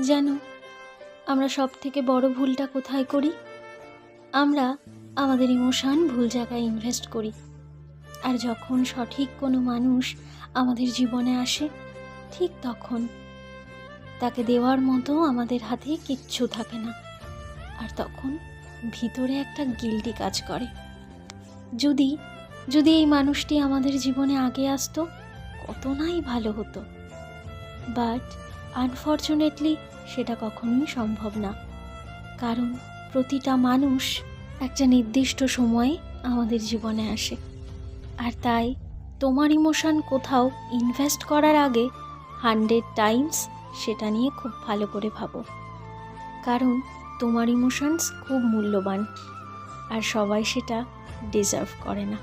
জানো, আমরা সব থেকে বড় ভুলটা কোথায় করি? আমরা আমাদের ইমোশন ভুল জায়গায় ইনভেস্ট করি। আর যখন সঠিক কোনো মানুষ আমাদের জীবনে আসে, ঠিক তখন তাকে দেওয়ার মতো আমাদের হাতে কিচ্ছু থাকে না। আর তখন ভিতরে একটা গিল্টি কাজ করে। যদি যদি এই মানুষটি আমাদের জীবনে আগে আসতো, কত নাই ভালো হতো। বাট আনফর্চুনেটলি সেটা কখনোই সম্ভব না, কারণ প্রতিটা মানুষ একটা নির্দিষ্ট সময়ে আমাদের জীবনে আসে। আর তাই তোমার ইমোশন কোথাও ইনভেস্ট করার আগে 100 টাইমস সেটা নিয়ে খুব ভালো করে ভাবো, কারণ তোমার ইমোশনস খুব মূল্যবান আর সবাই সেটা ডিজার্ভ করে না।